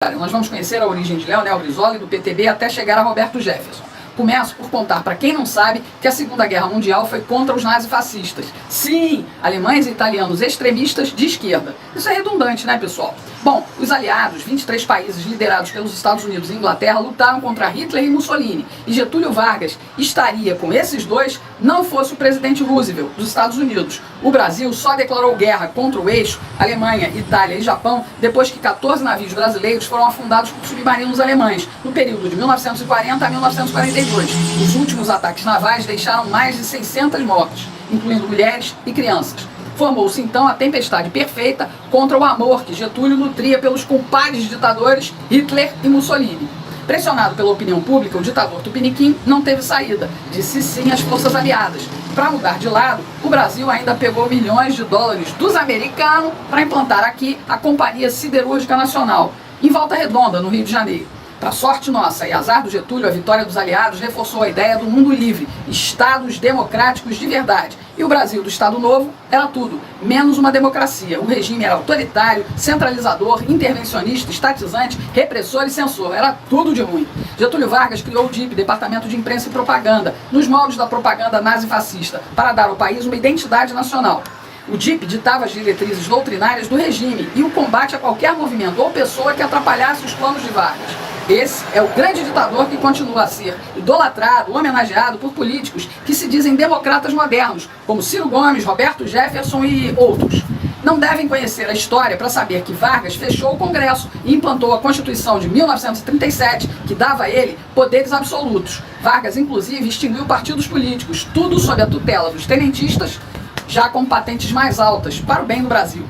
Nós vamos conhecer a origem de Leonel Brizola e do PTB até chegar a Roberto Jefferson. Começo por contar para quem não sabe que a Segunda Guerra Mundial foi contra os nazifascistas. Sim, alemães e italianos extremistas de esquerda. Isso é redundante, né, pessoal? Bom, os aliados, 23 países liderados pelos Estados Unidos e Inglaterra, lutaram contra Hitler e Mussolini. E Getúlio Vargas estaria com esses dois, não fosse o presidente Roosevelt dos Estados Unidos. O Brasil só declarou guerra contra o eixo Alemanha, Itália e Japão depois que 14 navios brasileiros foram afundados por submarinos alemães, no período de 1940 a 1942. Os últimos ataques navais deixaram mais de 600 mortes, incluindo mulheres e crianças. Formou-se então a tempestade perfeita contra o amor que Getúlio nutria pelos compadres ditadores Hitler e Mussolini. Pressionado pela opinião pública, o ditador Tupiniquim não teve saída, disse sim às forças aliadas. Para mudar de lado, o Brasil ainda pegou milhões de dólares dos americanos para implantar aqui a Companhia Siderúrgica Nacional, em Volta Redonda, no Rio de Janeiro. Para sorte nossa e azar do Getúlio, a vitória dos aliados reforçou a ideia do mundo livre, estados democráticos de verdade. E o Brasil do Estado Novo era tudo, menos uma democracia. O regime era autoritário, centralizador, intervencionista, estatizante, repressor e censor. Era tudo de ruim. Getúlio Vargas criou o DIP, Departamento de Imprensa e Propaganda, nos moldes da propaganda nazi-fascista, para dar ao país uma identidade nacional. O DIP ditava as diretrizes doutrinárias do regime e o combate a qualquer movimento ou pessoa que atrapalhasse os planos de Vargas. Esse é o grande ditador que continua a ser idolatrado, homenageado por políticos que se dizem democratas modernos, como Ciro Gomes, Roberto Jefferson e outros. Não devem conhecer a história para saber que Vargas fechou o Congresso e implantou a Constituição de 1937, que dava a ele poderes absolutos. Vargas, inclusive, extinguiu partidos políticos, tudo sob a tutela dos tenentistas, já com patentes mais altas, para o bem do Brasil.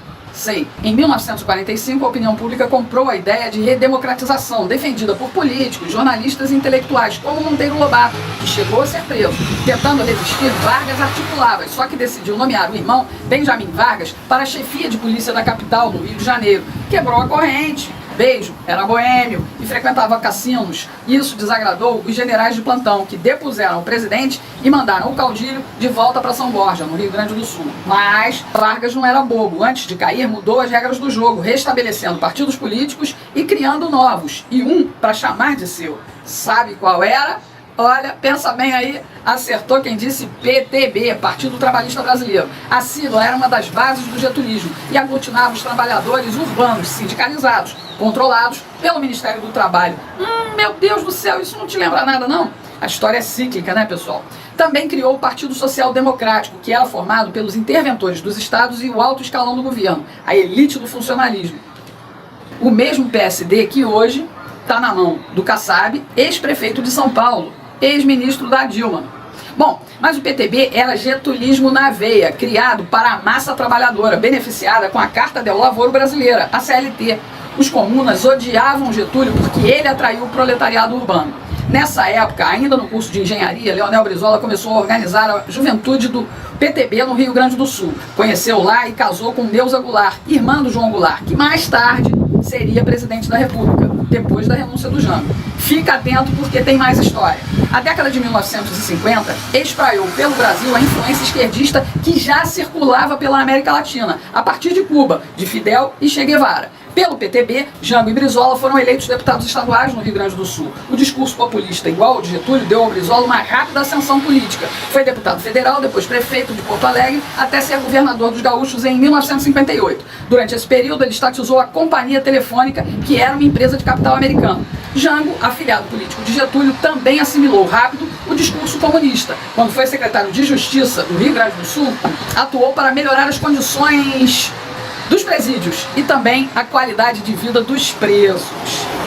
Em 1945, a opinião pública comprou a ideia de redemocratização, defendida por políticos, jornalistas e intelectuais, como Monteiro Lobato, que chegou a ser preso. Tentando resistir, Vargas articulava, só que decidiu nomear o irmão, Benjamin Vargas, para a chefia de polícia da capital, no Rio de Janeiro. Quebrou a corrente. Beijo, era boêmio e frequentava cassinos. Isso desagradou os generais de plantão, que depuseram o presidente e mandaram o caudilho de volta para São Borja, no Rio Grande do Sul. Mas Vargas não era bobo. Antes de cair, mudou as regras do jogo, restabelecendo partidos políticos e criando novos. E um para chamar de seu. Sabe qual era? Olha, pensa bem aí, acertou quem disse PTB, Partido Trabalhista Brasileiro. A sigla era uma das bases do getulismo e aglutinava os trabalhadores urbanos sindicalizados, controlados pelo Ministério do Trabalho. Meu Deus do céu, isso não te lembra nada, não? A história é cíclica, né, pessoal? Também criou o Partido Social Democrático, que era formado pelos interventores dos estados e o alto escalão do governo, a elite do funcionalismo. O mesmo PSD que hoje está na mão do Kassab, ex-prefeito de São Paulo, ex-ministro da Dilma. Bom, mas o PTB era getulismo na veia, criado para a massa trabalhadora, beneficiada com a Carta del Lavoro Brasileira, a CLT. Os comunas odiavam Getúlio porque ele atraiu o proletariado urbano. Nessa época, ainda no curso de engenharia, Leonel Brizola começou a organizar a juventude do PTB no Rio Grande do Sul. Conheceu lá e casou com Neuza Goulart, irmã do João Goulart, que mais tarde seria presidente da República, depois da renúncia do Jango. Fica atento porque tem mais história. A década de 1950 espraiou pelo Brasil a influência esquerdista que já circulava pela América Latina, a partir de Cuba, de Fidel e Che Guevara. Pelo PTB, Jango e Brizola foram eleitos deputados estaduais no Rio Grande do Sul. O discurso populista igual ao de Getúlio deu ao Brizola uma rápida ascensão política. Foi deputado federal, depois prefeito de Porto Alegre, até ser governador dos Gaúchos em 1958. Durante esse período, ele estatizou a Companhia Telefônica, que era uma empresa de capital americano. Jango, afiliado político de Getúlio, também assimilou rápido o discurso comunista. Quando foi secretário de Justiça do Rio Grande do Sul, atuou para melhorar as condições dos presídios e também a qualidade de vida dos presos.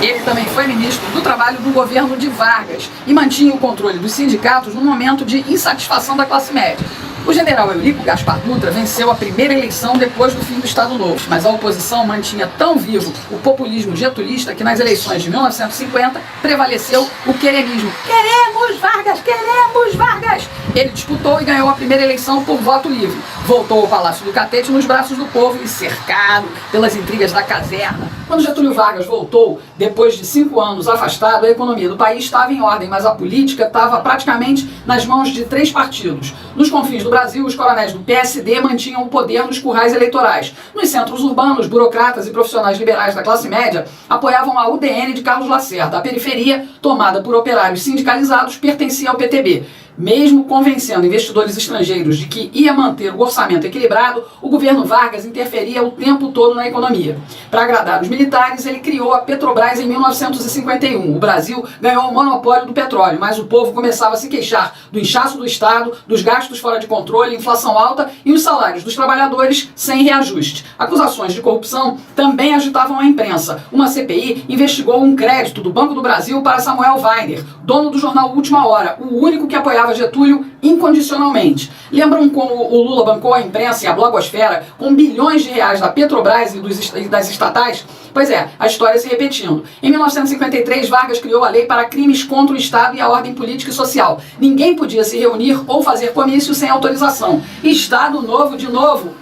Ele também foi ministro do Trabalho do governo de Vargas e mantinha o controle dos sindicatos no momento de insatisfação da classe média. O general Eurico Gaspar Dutra venceu a primeira eleição depois do fim do Estado Novo, mas a oposição mantinha tão vivo o populismo getulista que nas eleições de 1950 prevaleceu o queremismo. Queremos Vargas! Queremos Vargas! Ele disputou e ganhou a primeira eleição por voto livre. voltou ao Palácio do Catete nos braços do povo e cercado pelas intrigas da caserna. Quando Getúlio Vargas voltou, depois de 5 anos afastado, a economia do país estava em ordem, mas a política estava praticamente nas mãos de 3 partidos. Nos confins do Brasil, os coronéis do PSD mantinham o poder nos currais eleitorais. Nos centros urbanos, burocratas e profissionais liberais da classe média apoiavam a UDN de Carlos Lacerda. A periferia, tomada por operários sindicalizados, pertencia ao PTB. Mesmo convencendo investidores estrangeiros de que ia manter o orçamento equilibrado, o governo Vargas interferia o tempo todo na economia. Para agradar os militares, ele criou a Petrobras em 1951. O Brasil ganhou o monopólio do petróleo, mas o povo começava a se queixar do inchaço do Estado, dos gastos fora de controle, inflação alta e os salários dos trabalhadores sem reajuste. Acusações de corrupção também agitavam a imprensa. Uma CPI investigou um crédito do Banco do Brasil para Samuel Weiner, dono do jornal Última Hora, o único que apoiava Getúlio incondicionalmente. Lembram como o Lula bancou a imprensa e a blogosfera com bilhões de reais da Petrobras e das estatais? Pois é, a história se repetindo. Em 1953, Vargas criou a lei para crimes contra o Estado e a ordem política e social. Ninguém podia se reunir ou fazer comício sem autorização. Estado Novo de novo?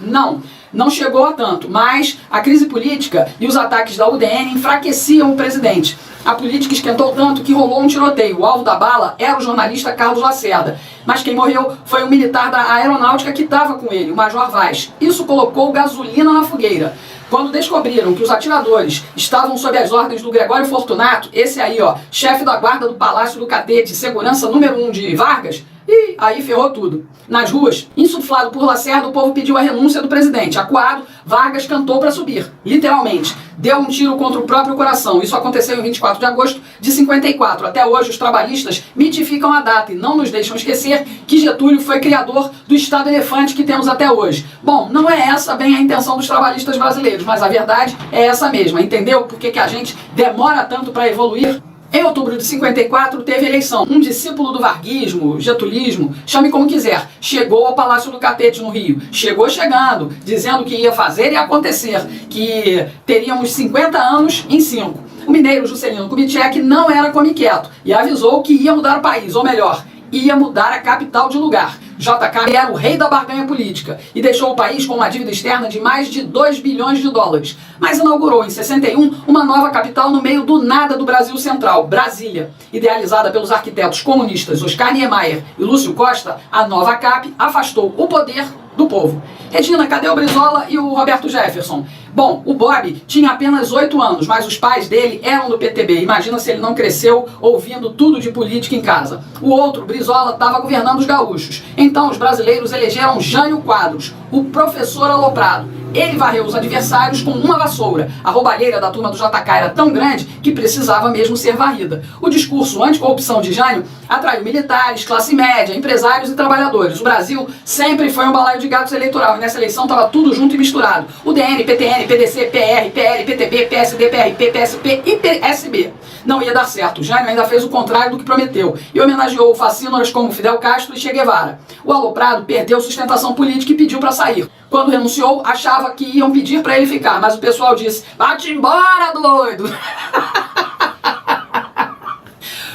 Não chegou a tanto, mas a crise política e os ataques da UDN enfraqueciam o presidente. A política esquentou tanto que rolou um tiroteio. O alvo da bala era o jornalista Carlos Lacerda. Mas quem morreu foi um militar da aeronáutica que estava com ele, o Major Vaz. Isso colocou gasolina na fogueira. Quando descobriram que os atiradores estavam sob as ordens do Gregório Fortunato, esse aí, chefe da guarda do Palácio do Catete, segurança número 1 de Vargas, e aí ferrou tudo. Nas ruas, insuflado por Lacerda, o povo pediu a renúncia do presidente. Acuado, Vargas cantou para subir. Literalmente, deu um tiro contra o próprio coração. Isso aconteceu em 24 de agosto de 54. Até hoje, os trabalhistas mitificam a data e não nos deixam esquecer que Getúlio foi criador do Estado Elefante que temos até hoje. Bom, não é essa bem a intenção dos trabalhistas brasileiros, mas a verdade é essa mesma. Entendeu por que a gente demora tanto para evoluir? Em outubro de 54, teve eleição. Um discípulo do varguismo, getulismo, chame como quiser, chegou ao Palácio do Catete, no Rio. Chegou chegando, dizendo que ia fazer e acontecer, que teríamos 50 anos em 5. O mineiro Juscelino Kubitschek não era come quieto e avisou que ia mudar o país, ou melhor, ia mudar a capital de lugar. JK era o rei da barganha política e deixou o país com uma dívida externa de mais de 2 bilhões de dólares. Mas inaugurou em 61 uma nova capital no meio do nada do Brasil Central, Brasília. Idealizada pelos arquitetos comunistas Oscar Niemeyer e Lúcio Costa, a nova CAP afastou o poder do povo. Regina, cadê o Brizola e o Roberto Jefferson? Bom, o Bob tinha apenas 8 anos, mas os pais dele eram do PTB. Imagina se ele não cresceu ouvindo tudo de política em casa. O outro, Brizola, estava governando os gaúchos. Então os brasileiros elegeram Jânio Quadros, o professor aloprado. Ele varreu os adversários com uma vassoura. A roubalheira da turma do JK era tão grande que precisava mesmo ser varrida. O discurso anticorrupção de Jânio atraiu militares, classe média, empresários e trabalhadores. O Brasil sempre foi um balaio de gatos eleitoral e nessa eleição estava tudo junto e misturado. UDN, PTN, PDC, PR, PL, PTB, PSD, PRP, PSP e PSB. Não ia dar certo. Jânio ainda fez o contrário do que prometeu e homenageou facínoras como Fidel Castro e Che Guevara. O aloprado perdeu sustentação política e pediu para sair. Quando renunciou, achava que iam pedir para ele ficar, mas o pessoal disse: "Vai-te embora, doido!"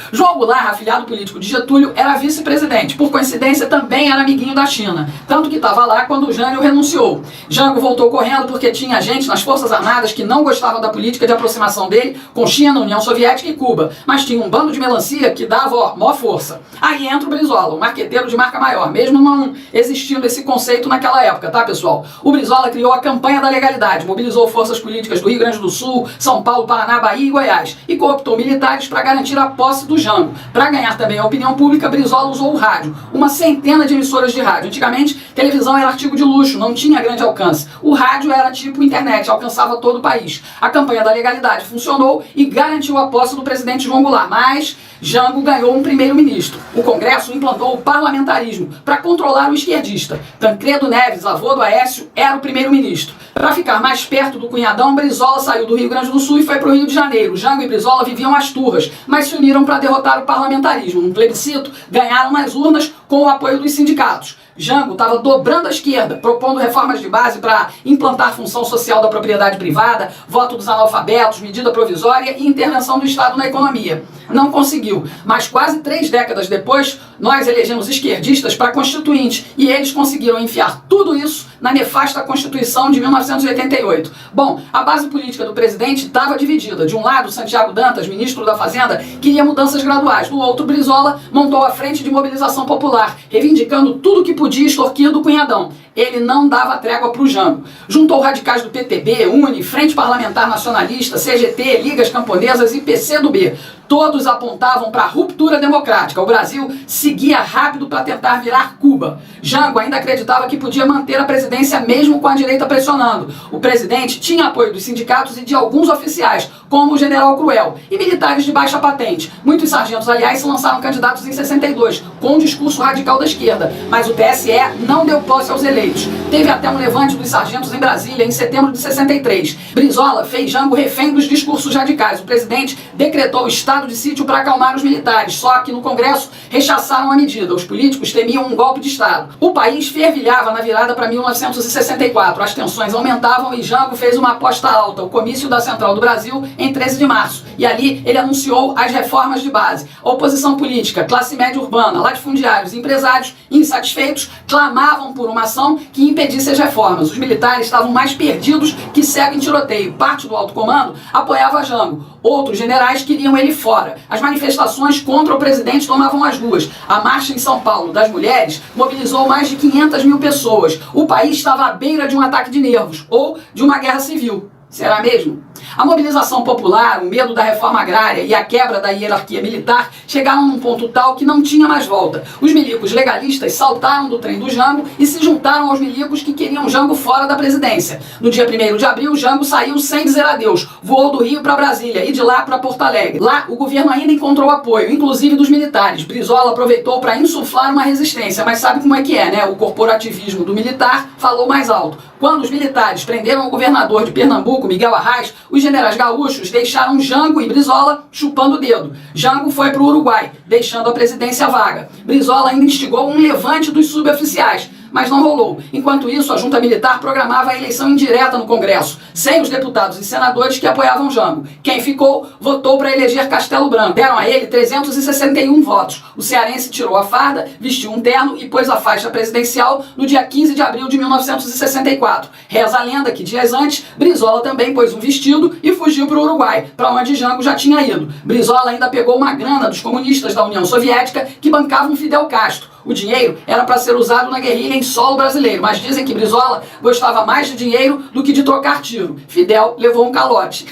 João Goulart, afilhado político de Getúlio, era vice-presidente. Por coincidência, também era amiguinho da China. Tanto que estava lá quando o Jânio renunciou. Jango voltou correndo porque tinha gente nas Forças Armadas que não gostava da política de aproximação dele com China, União Soviética e Cuba. Mas tinha um bando de melancia que dava, maior força. Aí entra o Brizola, um marqueteiro de marca maior, mesmo não existindo esse conceito naquela época, tá, pessoal? O Brizola criou a campanha da legalidade, mobilizou forças políticas do Rio Grande do Sul, São Paulo, Paraná, Bahia e Goiás e cooptou militares para garantir a posse do Jango. Para ganhar também a opinião pública, Brizola usou o rádio, uma centena de emissoras de rádio. Antigamente, televisão era artigo de luxo, não tinha grande alcance. O rádio era tipo internet, alcançava todo o país. A campanha da legalidade funcionou e garantiu a posse do presidente João Goulart, mas Jango ganhou um primeiro-ministro. O Congresso implantou o parlamentarismo para controlar o esquerdista. Tancredo Neves, avô do Aécio, era o primeiro-ministro. Para ficar mais perto do cunhadão, Brizola saiu do Rio Grande do Sul e foi para o Rio de Janeiro. Jango e Brizola viviam às turras, mas se uniram para derrotar o parlamentarismo. No plebiscito, ganharam nas urnas com o apoio dos sindicatos. Jango estava dobrando a esquerda, propondo reformas de base para implantar função social da propriedade privada, voto dos analfabetos, medida provisória e intervenção do Estado na economia. Não conseguiu, mas quase 3 décadas depois, nós elegemos esquerdistas para Constituinte e eles conseguiram enfiar tudo isso na nefasta Constituição de 1988. Bom, a base política do presidente estava dividida. De um lado, Santiago Dantas, ministro da Fazenda, queria mudanças graduais. Do outro, Brizola montou a Frente de Mobilização Popular, reivindicando tudo que podia extorquir do cunhadão. Ele não dava trégua para o Jango. Juntou radicais do PTB, UNE, Frente Parlamentar Nacionalista, CGT, Ligas Camponesas e PCdoB. Todos apontavam para a ruptura democrática. O Brasil seguia rápido para tentar virar Cuba. Jango ainda acreditava que podia manter a presidência mesmo com a direita pressionando. O presidente tinha apoio dos sindicatos e de alguns oficiais, como o general Cruel, e militares de baixa patente. Muitos sargentos, aliás, se lançaram candidatos em 62, com um discurso radical da esquerda. Mas o TSE não deu posse aos eleitos. Teve até um levante dos sargentos em Brasília, em setembro de 63. Brizola fez Jango refém dos discursos radicais. O presidente decretou o estado de sítio para acalmar os militares, só que no Congresso rechaçaram a medida. Os políticos temiam um golpe de Estado. O país fervilhava na virada para 1964. As tensões aumentavam e Jango fez uma aposta alta, o comício da Central do Brasil, em 13 de março. E ali ele anunciou as reformas de base. A oposição política, classe média urbana, latifundiários e empresários insatisfeitos clamavam por uma ação que impedisse as reformas. Os militares estavam mais perdidos que cego em tiroteio. Parte do alto comando apoiava Jango. Outros generais queriam ele fora. As manifestações contra o presidente tomavam as ruas. A marcha em São Paulo das mulheres mobilizou mais de 500 mil pessoas. O país estava à beira de um ataque de nervos ou de uma guerra civil. Será mesmo? A mobilização popular, o medo da reforma agrária e a quebra da hierarquia militar chegaram num ponto tal que não tinha mais volta. Os milicos legalistas saltaram do trem do Jango e se juntaram aos milicos que queriam Jango fora da presidência. No dia 1º de abril, Jango saiu sem dizer adeus, voou do Rio para Brasília e de lá para Porto Alegre. Lá, o governo ainda encontrou apoio, inclusive dos militares. Brizola aproveitou para insuflar uma resistência, mas sabe como é que é, né? O corporativismo do militar falou mais alto. Quando os militares prenderam o governador de Pernambuco, Miguel Arraes, os generais gaúchos deixaram Jango e Brizola chupando o dedo. Jango foi para o Uruguai, deixando a presidência vaga. Brizola ainda instigou um levante dos suboficiais, mas não rolou. Enquanto isso, a junta militar programava a eleição indireta no Congresso, sem os deputados e senadores que apoiavam Jango. Quem ficou, votou para eleger Castelo Branco. Deram a ele 361 votos. O cearense tirou a farda, vestiu um terno e pôs a faixa presidencial no dia 15 de abril de 1964. Reza a lenda que dias antes, Brizola também pôs um vestido e fugiu para o Uruguai, para onde Jango já tinha ido. Brizola ainda pegou uma grana dos comunistas da União Soviética que bancavam Fidel Castro. O dinheiro era para ser usado na guerrilha em solo brasileiro, mas dizem que Brizola gostava mais de dinheiro do que de trocar tiro. Fidel levou um calote.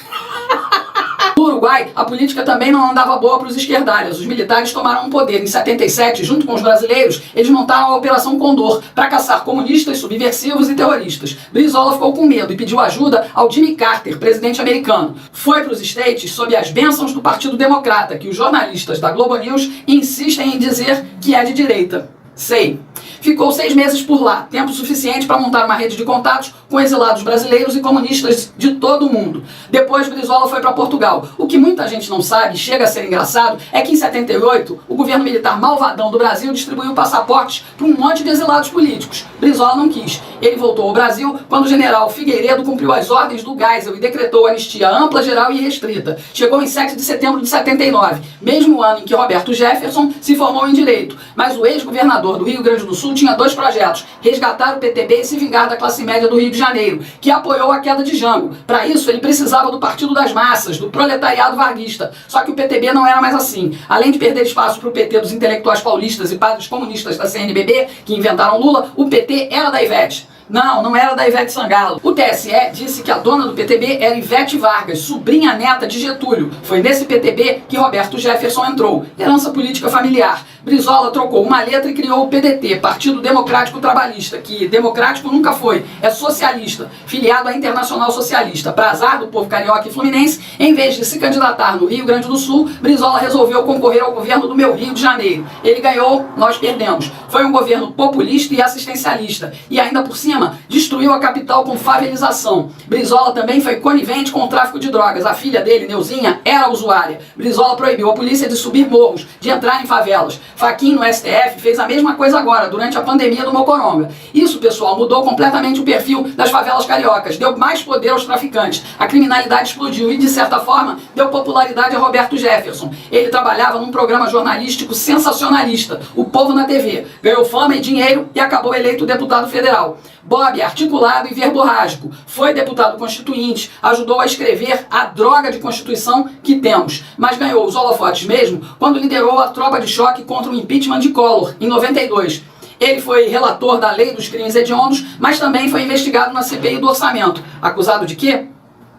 No Uruguai, a política também não andava boa para os esquerdalhas. Os militares tomaram o poder. Em 77, junto com os brasileiros, eles montaram a Operação Condor para caçar comunistas, subversivos e terroristas. Brizola ficou com medo e pediu ajuda ao Jimmy Carter, presidente americano. Foi para os States sob as bênçãos do Partido Democrata, que os jornalistas da Globo News insistem em dizer que é de direita. Sei. Ficou 6 meses por lá, tempo suficiente para montar uma rede de contatos com exilados brasileiros e comunistas de todo o mundo. Depois, Brizola foi para Portugal. O que muita gente não sabe, e chega a ser engraçado, é que em 78, o governo militar malvadão do Brasil distribuiu passaportes para um monte de exilados políticos. Brizola não quis. Ele voltou ao Brasil quando o general Figueiredo cumpriu as ordens do Geisel e decretou anistia ampla, geral e restrita. Chegou em 7 de setembro de 79, mesmo ano em que Roberto Jefferson se formou em Direito. Mas o ex-governador do Rio Grande do Sul tinha 2 projetos: resgatar o PTB e se vingar da classe média do Rio de Janeiro, que apoiou a queda de Jango. Para isso, ele precisava do Partido das Massas, do proletariado varguista. Só que o PTB não era mais assim. Além de perder espaço para o PT dos intelectuais paulistas e padres comunistas da CNBB, que inventaram Lula, o PT era da Ivete. Não era da Ivete Sangalo. O TSE disse que a dona do PTB era Ivete Vargas, sobrinha neta de Getúlio. Foi nesse PTB que Roberto Jefferson entrou. Herança política familiar. Brizola trocou uma letra e criou o PDT, Partido Democrático Trabalhista, que democrático nunca foi, é socialista, filiado à Internacional Socialista. Pra azar do povo carioca e fluminense, em vez de se candidatar no Rio Grande do Sul, Brizola resolveu concorrer ao governo do meu Rio de Janeiro. Ele ganhou, nós perdemos. Foi um governo populista e assistencialista, e ainda por cima cima, destruiu a capital com favelização. Brizola também foi conivente com o tráfico de drogas. A filha dele, Neuzinha, era usuária. Brizola proibiu a polícia de subir morros, de entrar em favelas. Fachin no STF fez a mesma coisa agora, durante a pandemia do Mocoronga. Isso, pessoal, mudou completamente o perfil das favelas cariocas, deu mais poder aos traficantes. A criminalidade explodiu e, de certa forma, deu popularidade a Roberto Jefferson. Ele trabalhava num programa jornalístico sensacionalista, O Povo na TV. Ganhou fama e dinheiro e acabou eleito deputado federal. Bob, articulado e verborrágico, foi deputado constituinte, ajudou a escrever a droga de Constituição que temos, mas ganhou os holofotes mesmo quando liderou a tropa de choque contra o impeachment de Collor, em 92. Ele foi relator da lei dos crimes hediondos, mas também foi investigado na CPI do orçamento. Acusado de quê?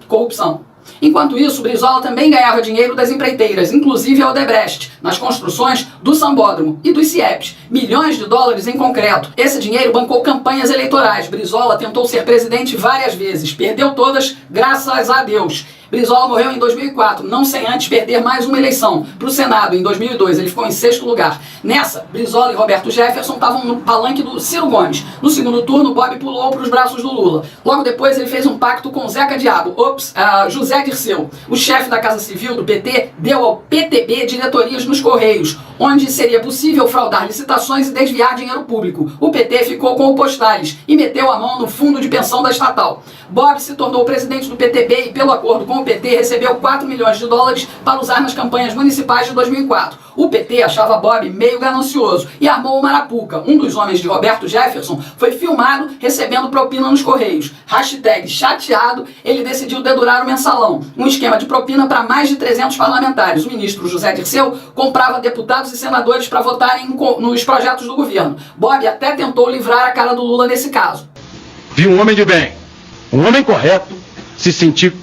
Corrupção. Enquanto isso, Brizola também ganhava dinheiro das empreiteiras, inclusive a Odebrecht, nas construções do Sambódromo e dos CIEPs, milhões de dólares em concreto. Esse dinheiro bancou campanhas eleitorais. Brizola tentou ser presidente várias vezes, perdeu todas, graças a Deus. Brizola morreu em 2004, não sem antes perder mais uma eleição para o Senado em 2002. Ele ficou em 6º lugar. Nessa, Brizola e Roberto Jefferson estavam no palanque do Ciro Gomes. No segundo turno, Bob pulou para os braços do Lula. Logo depois, ele fez um pacto com Zeca Diabo, José Dirceu. O chefe da Casa Civil do PT deu ao PTB diretorias nos Correios, onde seria possível fraudar licitações e desviar dinheiro público. O PT ficou com o Postales e meteu a mão no fundo de pensão da estatal. Bob se tornou presidente do PTB e, pelo acordo com o PT, recebeu 4 milhões de dólares para usar nas campanhas municipais de 2004. O PT achava Bob meio ganancioso e armou o Marapuca. Um dos homens de Roberto Jefferson foi filmado recebendo propina nos Correios. Hashtag chateado, ele decidiu dedurar o mensalão, um esquema de propina para mais de 300 parlamentares. O ministro José Dirceu comprava deputados e senadores para votarem nos projetos do governo. Bob até tentou livrar a cara do Lula nesse caso. Vi um homem de bem, um homem correto, se sentir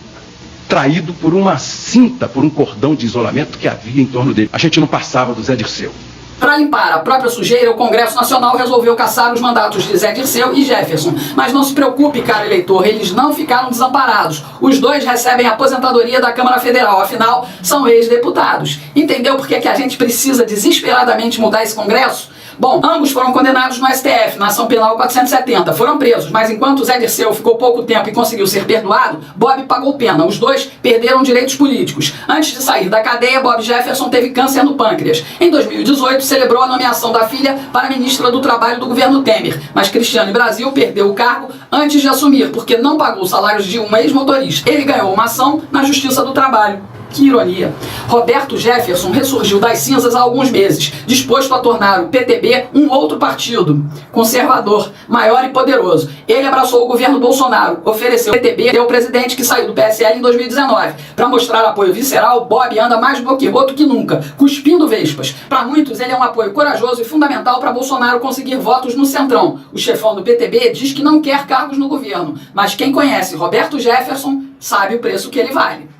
traído por uma cinta, por um cordão de isolamento que havia em torno dele. A gente não passava do Zé Dirceu. Para limpar a própria sujeira, o Congresso Nacional resolveu caçar os mandatos de Zé Dirceu e Jefferson. Mas não se preocupe, caro eleitor, eles não ficaram desamparados. Os dois recebem aposentadoria da Câmara Federal, afinal, são ex-deputados. Entendeu por que a gente precisa desesperadamente mudar esse Congresso? Bom, ambos foram condenados no STF, na Ação Penal 470. Foram presos, mas enquanto Zé Dirceu ficou pouco tempo e conseguiu ser perdoado, Bob pagou pena. Os dois perderam direitos políticos. Antes de sair da cadeia, Bob Jefferson teve câncer no pâncreas. Em 2018, celebrou a nomeação da filha para ministra do Trabalho do governo Temer. Mas Cristiane Brasil perdeu o cargo antes de assumir, porque não pagou os salários de uma ex-motorista. Ele ganhou uma ação na Justiça do Trabalho. Que ironia. Roberto Jefferson ressurgiu das cinzas há alguns meses, disposto a tornar o PTB um outro partido, conservador, maior e poderoso. Ele abraçou o governo Bolsonaro, ofereceu o PTB ao presidente que saiu do PSL em 2019. Para mostrar apoio visceral, Bob anda mais boquiroto que nunca, cuspindo vespas. Para muitos, ele é um apoio corajoso e fundamental para Bolsonaro conseguir votos no Centrão. O chefão do PTB diz que não quer cargos no governo, mas quem conhece Roberto Jefferson sabe o preço que ele vale.